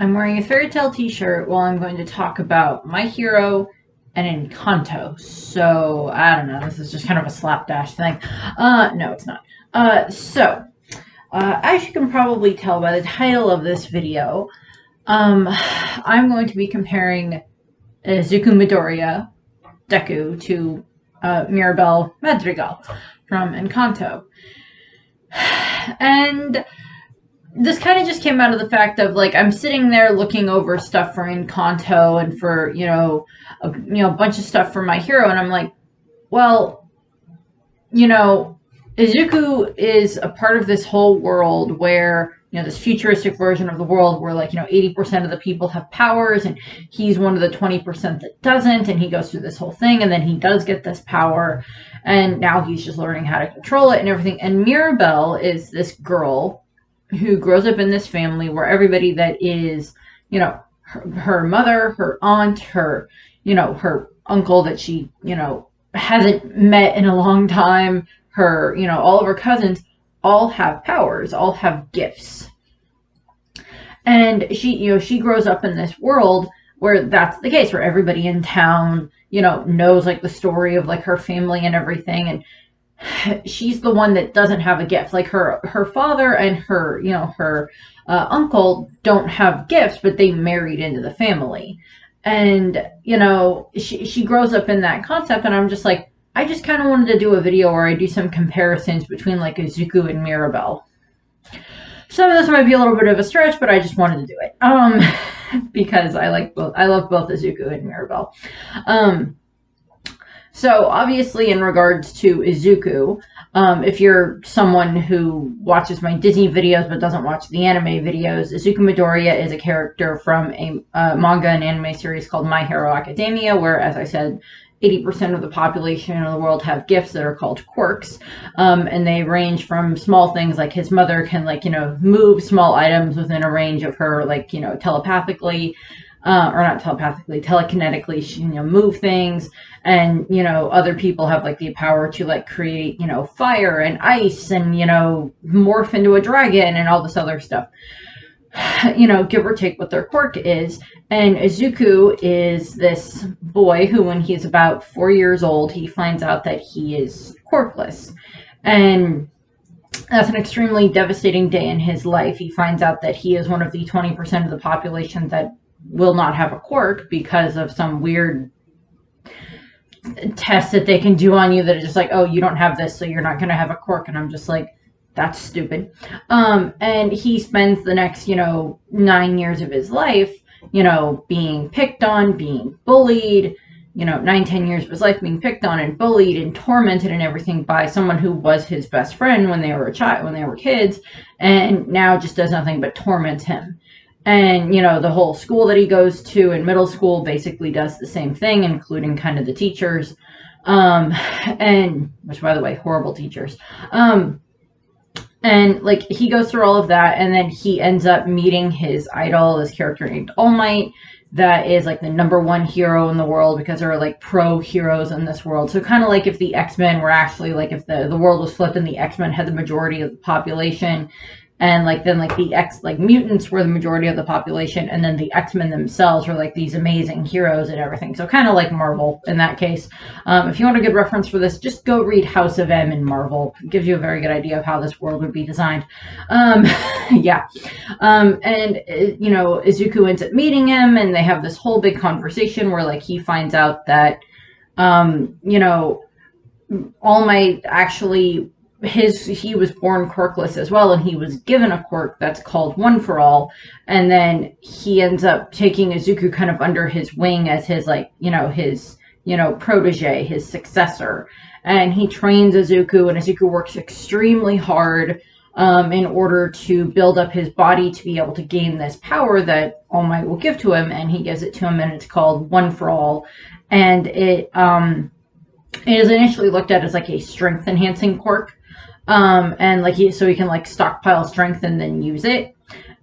I'm wearing a fairy tale t-shirt while I'm going to talk about My Hero and Encanto. So, I don't know, this is just kind of a slapdash thing. No, it's not. As you can probably tell by the title of this video, I'm going to be comparing Izuku Midoriya, Deku, to Mirabel Madrigal from Encanto. And this kind of just came out of the fact of, like, I'm sitting there looking over stuff for Encanto and for, a bunch of stuff for My Hero, and I'm like, well, Izuku is a part of this whole world where, this futuristic version of the world where, 80% of the people have powers, and he's one of the 20% that doesn't, and he goes through this whole thing, and then he does get this power, and now he's just learning how to control it and everything. And Mirabel is this girl who grows up in this family where everybody that is, her mother, her aunt, her uncle that she, hasn't met in a long time, her, all of her cousins, all have powers, all have gifts. And she grows up in this world where that's the case, where everybody in town, knows, the story of, her family and everything. And she's the one that doesn't have a gift. Her father and her, her uncle don't have gifts, but they married into the family. And, she grows up in that concept, and I'm just like, I just kind of wanted to do a video where I do some comparisons between, Izuku and Mirabel. Some of this might be a little bit of a stretch, but I just wanted to do it. Because I love both Izuku and Mirabel. So, obviously, in regards to Izuku, if you're someone who watches my Disney videos but doesn't watch the anime videos, Izuku Midoriya is a character from a manga and anime series called My Hero Academia, where, as I said, 80% of the population of the world have gifts that are called quirks, and they range from small things like his mother can, move small items within a range of her, telepathically, or not telepathically, telekinetically, she, move things. And, other people have, the power to, create, fire and ice and, morph into a dragon and all this other stuff. Give or take what their quirk is. And Izuku is this boy who, when he's about 4 years old, he finds out that he is quirkless. And that's an extremely devastating day in his life. He finds out that he is one of the 20% of the population that will not have a quirk because of some weird test that they can do on you that is just like, oh, you don't have this, so you're not going to have a quirk. And I'm just like, that's stupid. And he spends the next, 9 years of his life, being picked on, being bullied, 9-10 years of his life being picked on and bullied and tormented and everything by someone who was his best friend when they were when they were kids, and now just does nothing but torment him. And, the whole school that he goes to in middle school basically does the same thing, including kind of the teachers. And, which, by the way, horrible teachers. And, he goes through all of that, and then he ends up meeting his idol, this character named All Might, that is, the #1 hero in the world, because there are, pro heroes in this world. So kind of like if the X-Men were actually, if the world was flipped and the X-Men had the majority of the population, and, then, the mutants were the majority of the population, and then the X-Men themselves were, these amazing heroes and everything. So kind of like Marvel in that case. If you want a good reference for this, just go read House of M in Marvel. It gives you a very good idea of how this world would be designed. Yeah. And, Izuku ends up meeting him, and they have this whole big conversation where, he finds out that, All Might actually... he was born quirkless as well, and he was given a quirk that's called One for All, and then he ends up taking Izuku kind of under his wing as his protege, his successor, and he trains Izuku, and Izuku works extremely hard in order to build up his body to be able to gain this power that All Might will give to him, and he gives it to him, and it's called One for All, and it is initially looked at as a strength enhancing quirk. And so he can stockpile strength and then use it.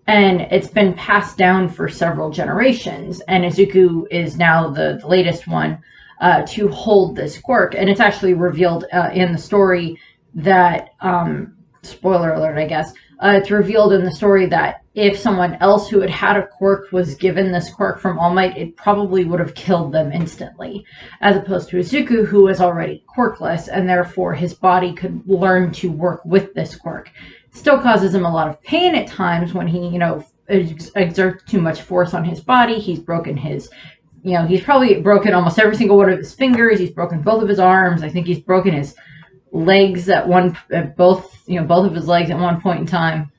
And it's been passed down for several generations. And Izuku is now the latest one to hold this quirk. And it's actually revealed in the story that, spoiler alert, I guess, it's revealed in the story that if someone else who had had a quirk was given this quirk from All Might, it probably would have killed them instantly, as opposed to Izuku, who was already quirkless, and therefore his body could learn to work with this quirk. It still causes him a lot of pain at times when he, exerts too much force on his body. He's broken his, he's probably broken almost every single one of his fingers. He's broken both of his arms. I think he's broken his legs both of his legs at one point in time.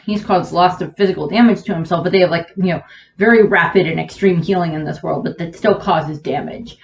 He's caused lots of physical damage to himself, but they have very rapid and extreme healing in this world, but that still causes damage.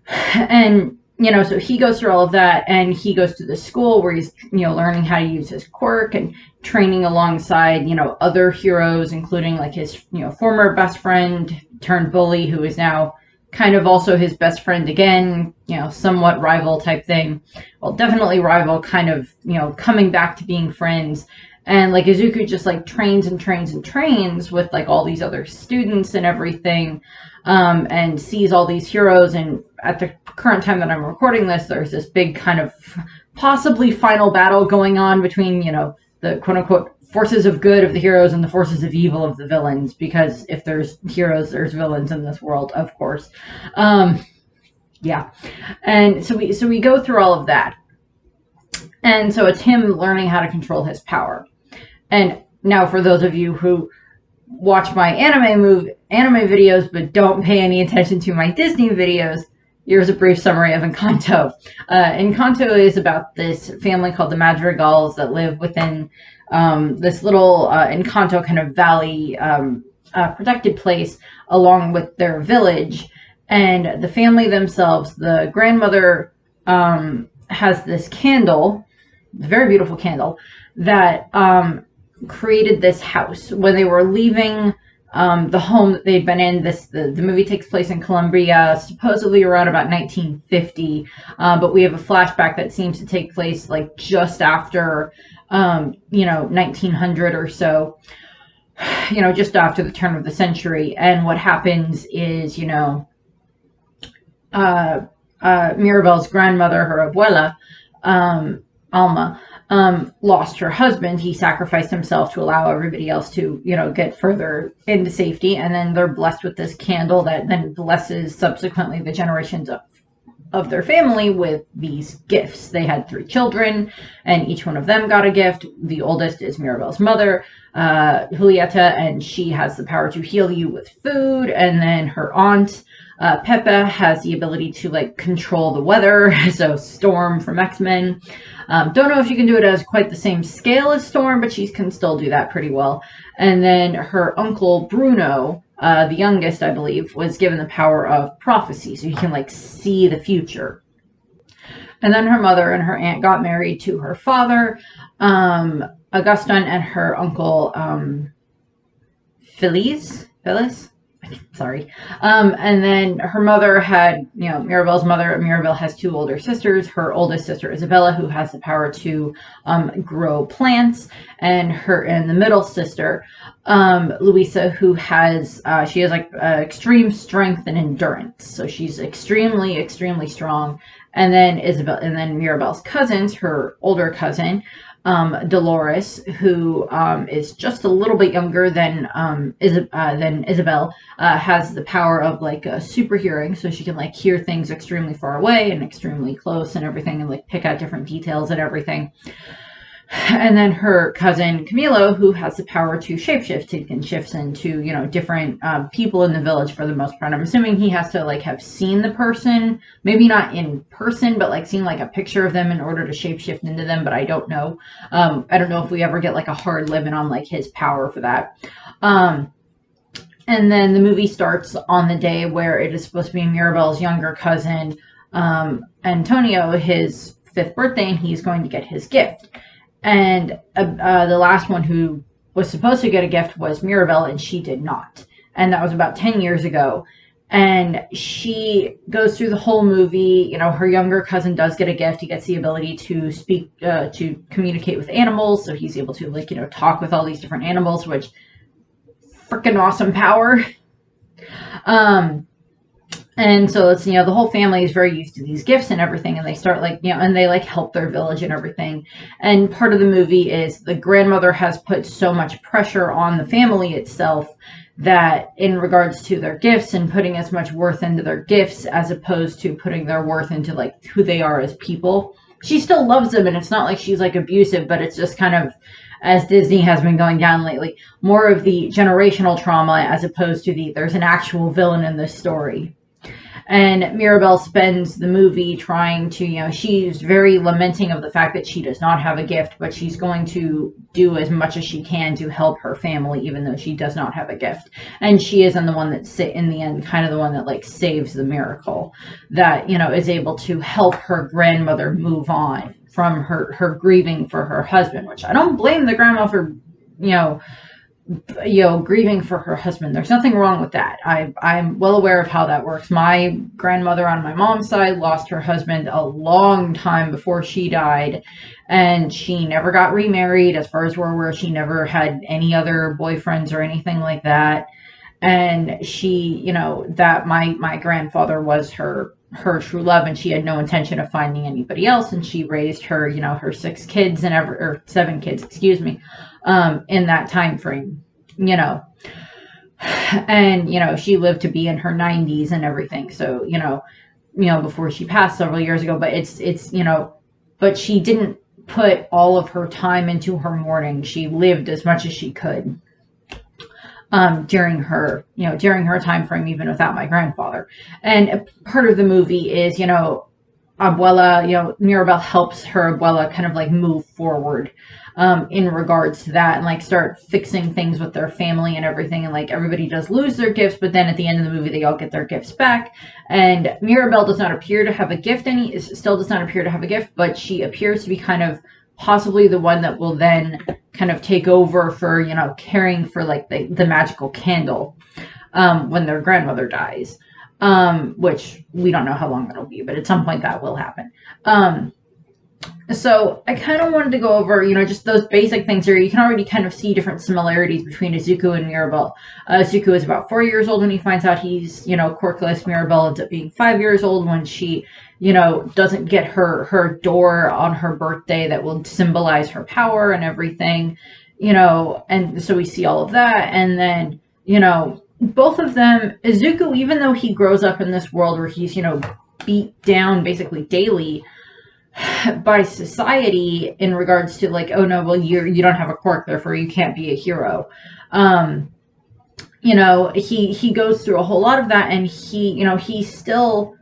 And so he goes through all of that, and he goes to the school where he's learning how to use his quirk and training alongside other heroes, including his former best friend turned bully, who is now kind of also his best friend again, somewhat rival type thing. Well, definitely rival, kind of coming back to being friends. And Izuku just trains and trains and trains with all these other students and everything, and sees all these heroes. And at the current time that I'm recording this, there's this big kind of possibly final battle going on between the quote unquote forces of good of the heroes and the forces of evil of the villains, because if there's heroes, there's villains in this world, of course. Yeah. And so we go through all of that. And so it's him learning how to control his power. And now for those of you who watch my anime videos but don't pay any attention to my Disney videos, here's a brief summary of Encanto. Encanto is about this family called the Madrigals that live within this little Encanto kind of valley protected place along with their village. And the family themselves, the grandmother has this candle, a very beautiful candle, that created this house. When they were leaving the home that they'd been in, the movie takes place in Colombia, supposedly around about 1950, but we have a flashback that seems to take place just after 1900 or so, just after the turn of the century. And what happens is, Mirabel's grandmother, her abuela, Alma, lost her husband. He sacrificed himself to allow everybody else to, get further into safety. And then they're blessed with this candle that then blesses subsequently the generations of their family with these gifts. They had 3 children, and each one of them got a gift. The oldest is Mirabel's mother, Julieta, and she has the power to heal you with food. And then her aunt, Pepe, has the ability to control the weather, so Storm from X-Men. Don't know if she can do it as quite the same scale as Storm, but she can still do that pretty well. And then her uncle Bruno, the youngest, I believe, was given the power of prophecy, so he can see the future. And then her mother and her aunt got married to her father, Augustin, and her uncle Phyllis. Sorry. And then her mother had, Mirabel's mother. Mirabel has 2 older sisters. Her oldest sister, Isabella, who has the power to grow plants, and the middle sister, Luisa, who has, she has extreme strength and endurance. So she's extremely, extremely strong. And then Mirabel's cousins, her older cousin, Dolores, who is just a little bit younger than Isabel, has the power of a super hearing, so she can hear things extremely far away and extremely close and everything, and pick out different details and everything. And then her cousin Camilo, who has the power to shapeshift. He can shift into, different people in the village for the most part. I'm assuming he has to have seen the person, maybe not in person, but seen a picture of them in order to shapeshift into them. But I don't know. I don't know if we ever get a hard limit on his power for that. And then the movie starts on the day where it is supposed to be Mirabel's younger cousin, Antonio, his 5th birthday, and he's going to get his gift. And the last one who was supposed to get a gift was Mirabel, and she did not. And that was about 10 years ago. And she goes through the whole movie. Her younger cousin does get a gift. He gets the ability to speak, to communicate with animals. So he's able to, talk with all these different animals, which freaking awesome power. And And so it's, the whole family is very used to these gifts and everything. And they start like, and they like help their village and everything. And part of the movie is the grandmother has put so much pressure on the family itself that in regards to their gifts and putting as much worth into their gifts as opposed to putting their worth into like who they are as people. She still loves them, and it's not like she's like abusive, but it's just kind of, as Disney has been going down lately, more of the generational trauma as opposed to there's an actual villain in this story. And Mirabel spends the movie trying to, she's very lamenting of the fact that she does not have a gift, but she's going to do as much as she can to help her family, even though she does not have a gift. And she isn't the one that's, in the end, kind of the one that like saves the miracle, that, is able to help her grandmother move on from her grieving for her husband, which I don't blame the grandma for, grieving for her husband. There's nothing wrong with that. I'm well aware of how that works. My grandmother on my mom's side lost her husband a long time before she died, and she never got remarried. As far as we're aware, she never had any other boyfriends or anything like that. And she, that my grandfather was her true love, and she had no intention of finding anybody else. And she raised her, her 6 kids or 7 kids, excuse me, in that time frame, and she lived to be in her 90s and everything. So, before she passed several years ago, but it's but she didn't put all of her time into her mourning. She lived as much as she could during her time frame, even without my grandfather. And part of the movie is, Abuela, Mirabel helps her Abuela kind of like move forward in regards to that, and like start fixing things with their family and everything. And like everybody does lose their gifts, but then at the end of the movie they all get their gifts back. And Mirabel does not appear to have a gift still does not appear to have a gift, but she appears to be kind of possibly the one that will then kind of take over for, caring for like the magical candle when their grandmother dies, which we don't know how long that'll be, but at some point that will happen. So I kind of wanted to go over, just those basic things here. You can already kind of see different similarities between Izuku and Mirabel. Izuku is about 4 years old when he finds out he's, quirkless. Mirabel ends up being 5 years old when she, doesn't get her door on her birthday that will symbolize her power and everything, and so we see all of that. And then, both of them, Izuku, even though he grows up in this world where he's, beat down basically daily by society in regards to like, oh no, well you don't have a quirk, therefore you can't be a hero. He goes through a whole lot of that, and he still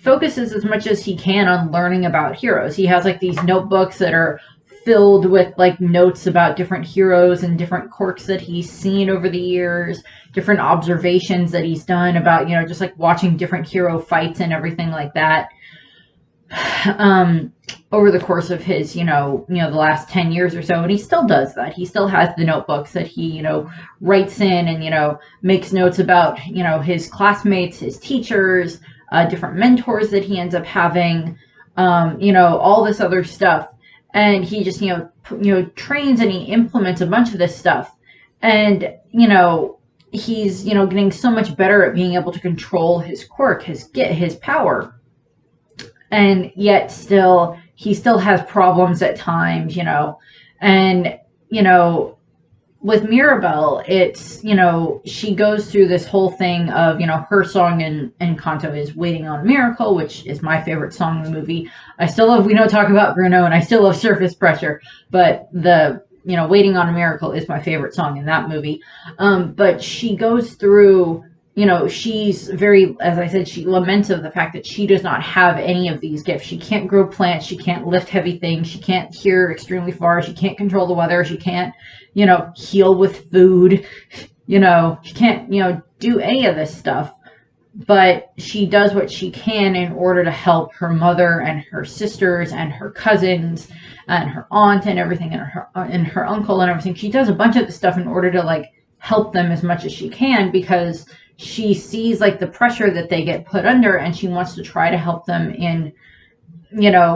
focuses as much as he can on learning about heroes. He has like these notebooks that are filled with like notes about different heroes and different quirks that he's seen over the years, different observations that he's done about, just like watching different hero fights and everything like that. Over the course of his, the last 10 years or so. And he still does that. He still has the notebooks that he, writes in and, makes notes about, his classmates, his teachers, different mentors that he ends up having, all this other stuff. And he just, trains and he implements a bunch of this stuff. And, he's, getting so much better at being able to control his quirk, his power. And yet he still has problems at times, and, with Mirabel, it's, she goes through this whole thing of, her song in Kanto is Waiting on a Miracle, which is my favorite song in the movie. I still love We Don't Talk About Bruno, and I still love Surface Pressure, but Waiting on a Miracle is my favorite song in that movie. But she goes through, she's very, as I said, she laments of the fact that she does not have any of these gifts. She can't grow plants. She can't lift heavy things. She can't hear extremely far. She can't control the weather. She can't, heal with food. She can't, do any of this stuff. But she does what she can in order to help her mother and her sisters and her cousins and her aunt and everything, and her uncle and everything. She does a bunch of this stuff in order to like help them as much as she can, because she sees like the pressure that they get put under, and she wants to try to help them in,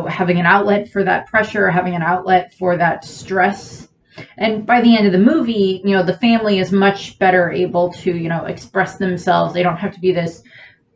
having an outlet for that pressure, having an outlet for that stress. And by the end of the movie, the family is much better able to, express themselves. They don't have to be this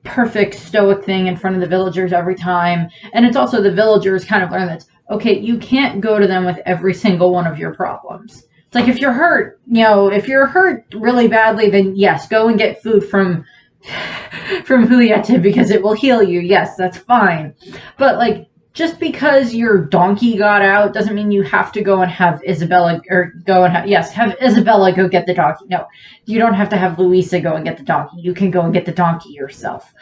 perfect stoic thing in front of the villagers every time. And it's also the villagers kind of learn that, okay, you can't go to them with every single one of your problems. It's like, if you're hurt, if you're hurt really badly, then yes, go and get food from Julieta because it will heal you. Yes, that's fine. But like, just because your donkey got out doesn't mean you have to go and have Isabella, or have Isabella go get the donkey. No, you don't have to have Luisa go and get the donkey. You can go and get the donkey yourself.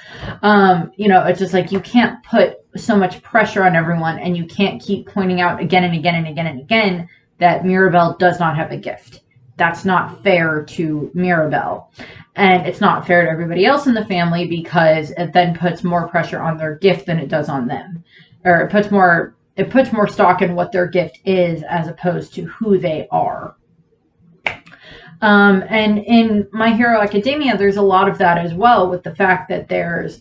It's just like, you can't put so much pressure on everyone, and you can't keep pointing out again and again and again and again that Mirabel does not have a gift. That's not fair to Mirabel. And it's not fair to everybody else in the family, because it then puts more pressure on their gift than it does on them. Or it puts more stock in what their gift is as opposed to who they are. And in My Hero Academia, there's a lot of that as well, with the fact that there's,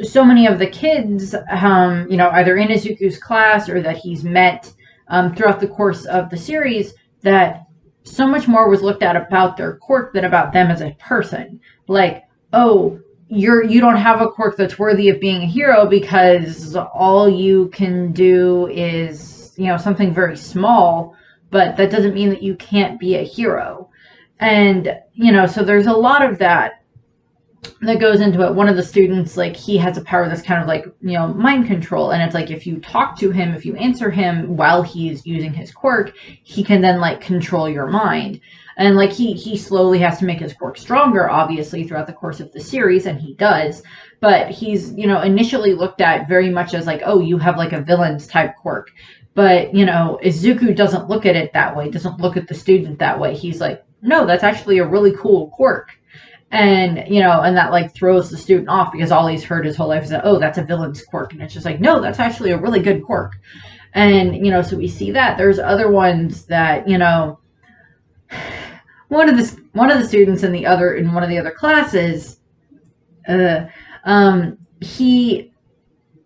so many of the kids, either in Izuku's class or that he's met throughout the course of the series, that so much more was looked at about their quirk than about them as a person. Like, oh, you don't have a quirk that's worthy of being a hero because all you can do is, something very small, but that doesn't mean that you can't be a hero. And, so there's a lot of that goes into it. One of the students, like, he has a power that's kind of like, mind control. And it's like, if you talk to him, if you answer him while he's using his quirk, he can then, like, control your mind. And, like, he slowly has to make his quirk stronger, obviously, throughout the course of the series, and he does. But he's, initially looked at very much as, like, oh, you have, like, a villain's type quirk. But, Izuku doesn't look at it that way, doesn't look at the student that way. He's like, no, that's actually a really cool quirk. And, and that, like, throws the student off, because all he's heard his whole life is that, oh, that's a villain's quirk. And it's just like, no, that's actually a really good quirk. And, so we see that. There's other ones that, one of the students in one of the other classes,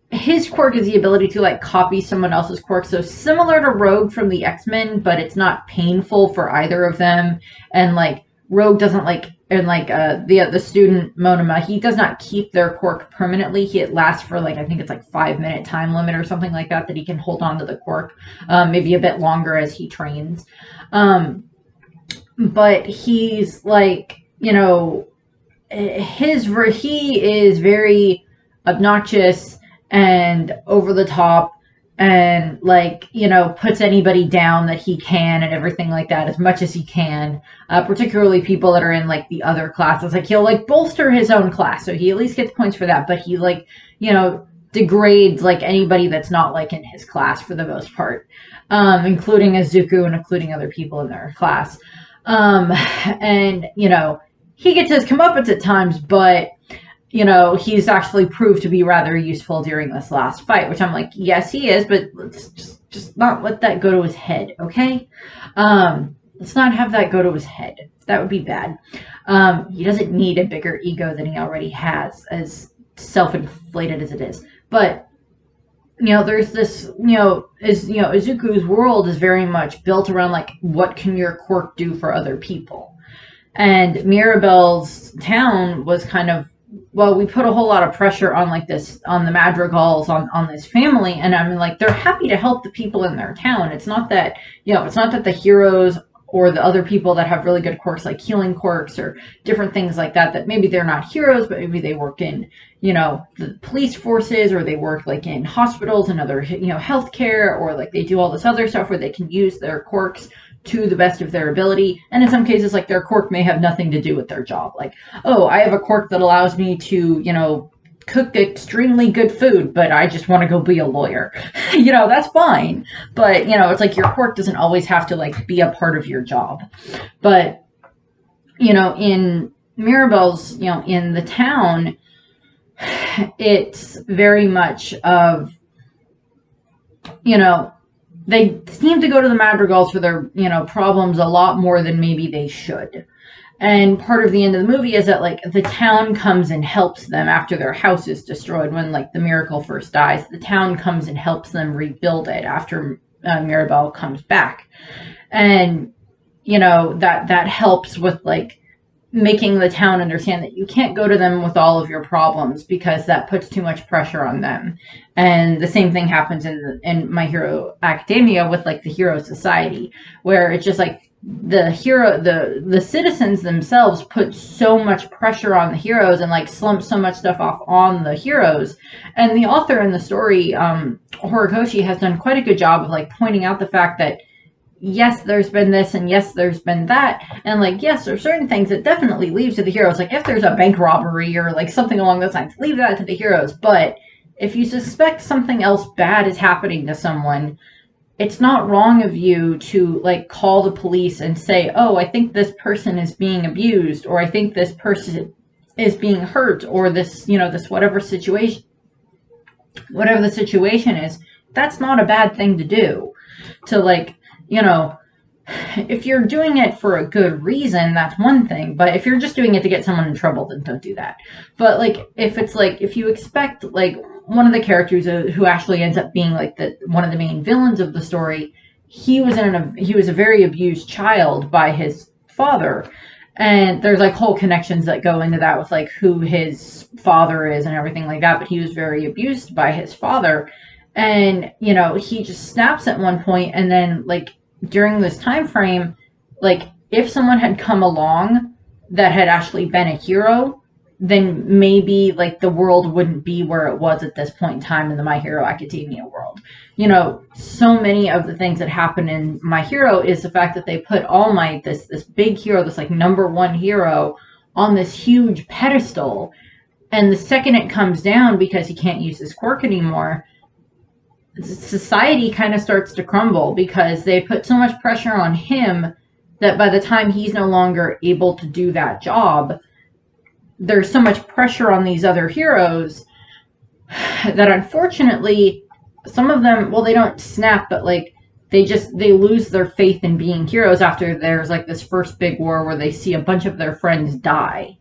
his quirk is the ability to, like, copy someone else's quirk. So similar to Rogue from the X-Men, but it's not painful for either of them. And, like, Rogue doesn't, like, and, like, the student Monoma, he does not keep their quirk permanently. It lasts for, like, I think it's like 5-minute time limit or something like that he can hold on to the quirk, maybe a bit longer as he trains. But he's, like, he is very obnoxious and over the top, and, like, puts anybody down that he can and everything like that as much as he can, particularly people that are in, like, the other classes. Like, he'll, like, bolster his own class, so he at least gets points for that, but he, like, degrades, like, anybody that's not, like, in his class for the most part, including Izuku and including other people in their class. And, he gets his comeuppance at times, but, he's actually proved to be rather useful during this last fight, which I'm like, yes, he is, but let's just not let that go to his head, okay? Let's not have that go to his head. That would be bad. He doesn't need a bigger ego than he already has, as self-inflated as it is. But, there's this, Izuku's world is very much built around, like, what can your quirk do for other people? And Mirabel's town was kind of, well, we put a whole lot of pressure on, like, this, on the Madrigals, on this family, and I mean, like, they're happy to help the people in their town. It's not that, it's not that the heroes or the other people that have really good quirks, like healing quirks or different things like that, that maybe they're not heroes, but maybe they work in, the police forces, or they work, like, in hospitals and other, healthcare, or, like, they do all this other stuff where they can use their quirks to the best of their ability. And in some cases, like, their quirk may have nothing to do with their job. Like, oh, I have a quirk that allows me to, cook extremely good food, but I just want to go be a lawyer. That's fine. But, it's like your quirk doesn't always have to, like, be a part of your job. But, in Mirabel's, in the town, it's very much of, they seem to go to the Madrigals for their, problems a lot more than maybe they should. And part of the end of the movie is that, like, the town comes and helps them after their house is destroyed. When, like, the Miracle first dies, the town comes and helps them rebuild it after Mirabel comes back. And, that helps with, like, making the town understand that you can't go to them with all of your problems because that puts too much pressure on them. And the same thing happens in My Hero Academia with like the Hero Society, where it's just like the citizens themselves put so much pressure on the heroes and like slump so much stuff off on the heroes. And the author in the story, Horikoshi, has done quite a good job of like pointing out the fact that yes, there's been this, and yes, there's been that, and like, yes, there's certain things that definitely leave to the heroes. Like, if there's a bank robbery or like something along those lines, leave that to the heroes. But if you suspect something else bad is happening to someone, it's not wrong of you to like call the police and say, oh, I think this person is being abused, or I think this person is being hurt, or this, this whatever the situation is. That's not a bad thing to do. To like, if you're doing it for a good reason, that's one thing. But if you're just doing it to get someone in trouble, then don't do that. But like, if it's like, if you expect like one of the characters who actually ends up being like one of the main villains of the story, he was a very abused child by his father. And there's like whole connections that go into that with like who his father is and everything like that. But he was very abused by his father. And, he just snaps at one point, and then like during this time frame, like if someone had come along that had actually been a hero, then maybe like the world wouldn't be where it was at this point in time in the My Hero Academia world. So many of the things that happen in My Hero is the fact that they put All Might, this big hero, this like number one hero, on this huge pedestal. And the second it comes down because he can't use his quirk anymore, society kind of starts to crumble because they put so much pressure on him that by the time he's no longer able to do that job, there's so much pressure on these other heroes that unfortunately some of them, well, they don't snap, but like they lose their faith in being heroes after there's like this first big war where they see a bunch of their friends die.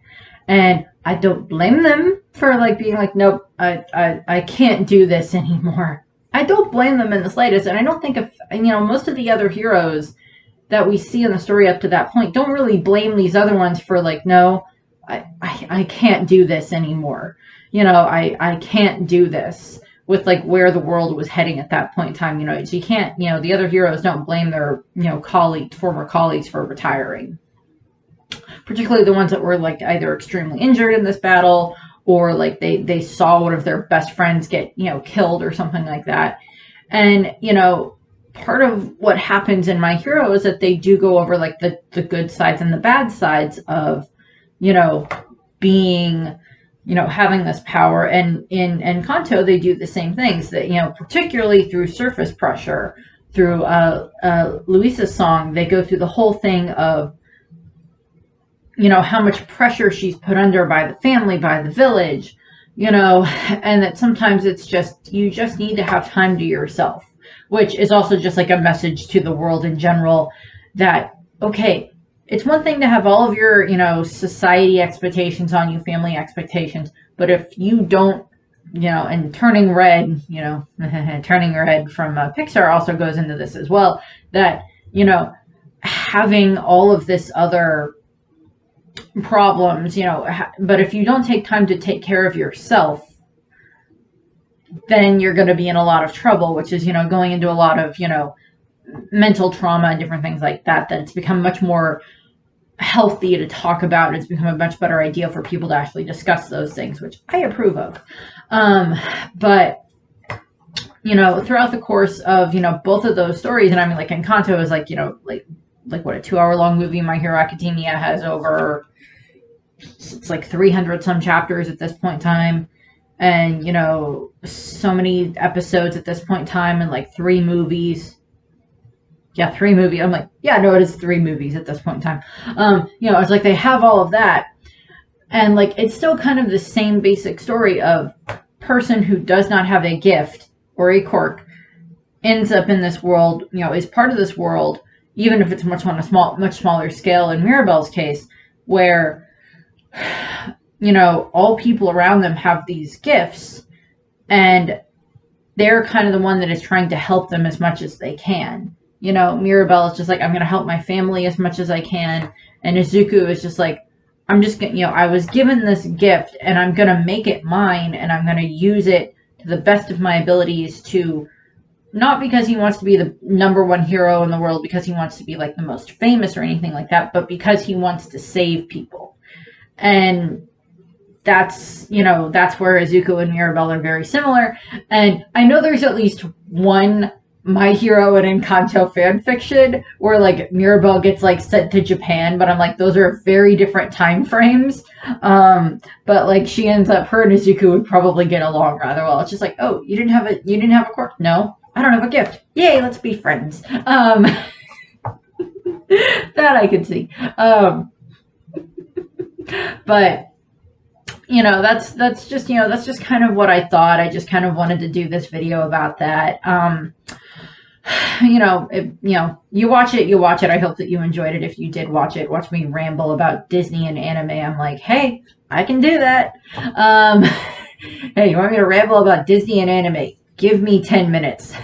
And I don't blame them for like being like, nope, I can't do this anymore. I don't blame them in the slightest, and I don't think most of the other heroes that we see in the story up to that point don't really blame these other ones for like, no, I can't do this anymore. I can't do this with like where the world was heading at that point in time. So you can't, the other heroes don't blame their, former colleagues for retiring. Particularly the ones that were like either extremely injured in this battle, or like they saw one of their best friends get, killed or something like that. And, part of what happens in My Hero is that they do go over like the good sides and the bad sides of, being, having this power. And in Kanto, they do the same things that, particularly through surface pressure, through Luisa's song, they go through the whole thing of, how much pressure she's put under by the family, by the village, and that sometimes it's just, you just need to have time to yourself, which is also just like a message to the world in general that, okay, it's one thing to have all of your, society expectations on you, family expectations, but if you don't, and Turning Red, Turning Red from Pixar also goes into this as well, that, having all of this other problems, but if you don't take time to take care of yourself, then you're going to be in a lot of trouble, which is, going into a lot of, mental trauma and different things like that, that it's become much more healthy to talk about. It's become a much better idea for people to actually discuss those things, which I approve of. But, throughout the course of, both of those stories, and I mean, like Encanto is like, like what a 2-hour-long movie. My Hero Academia has over, it's like 300 some chapters at this point in time, and so many episodes at this point in time, and like 3 movies. Yeah, 3 movies. I'm like, yeah, no, it is 3 movies at this point in time. It's like they have all of that, and like it's still kind of the same basic story of person who does not have a gift or a quirk ends up in this world, is part of this world, even if it's much on a much smaller scale in Mirabel's case, where, all people around them have these gifts, and they're kind of the one that is trying to help them as much as they can. Mirabel is just like, I'm going to help my family as much as I can. And Izuku is just like, I'm just gonna, I was given this gift and I'm gonna make it mine and I'm gonna use it to the best of my abilities to, not because he wants to be the #1 hero in the world, because he wants to be like the most famous or anything like that, but because he wants to save people. And that's, that's where Izuku and Mirabel are very similar. And I know there's at least one My Hero and Encanto fan fiction where like Mirabel gets like sent to Japan, but I'm like, those are very different time frames. But like she ends up, her and Izuku would probably get along rather well. It's just like, oh, you didn't have a quirk? No, I don't have a gift. Yay, let's be friends. That I could see. But that's just kind of what I thought. I just kind of wanted to do this video about that. You watch it. I hope that you enjoyed it. If you did watch it, watch me ramble about Disney and anime. I'm like, hey, I can do that. Hey, you want me to ramble about Disney and anime? Give me 10 minutes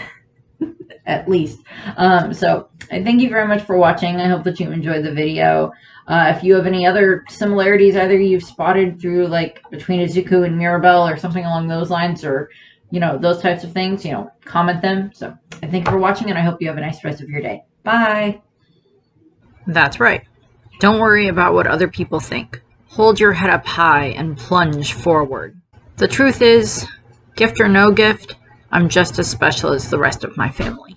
at least. So I thank you very much for watching. I hope that you enjoyed the video. If you have any other similarities, either you've spotted through like between Izuku and Mirabel or something along those lines, or those types of things, comment them. So I thank you for watching, and I hope you have a nice rest of your day. Bye. That's right. Don't worry about what other people think. Hold your head up high and plunge forward. The truth is, gift or no gift, I'm just as special as the rest of my family.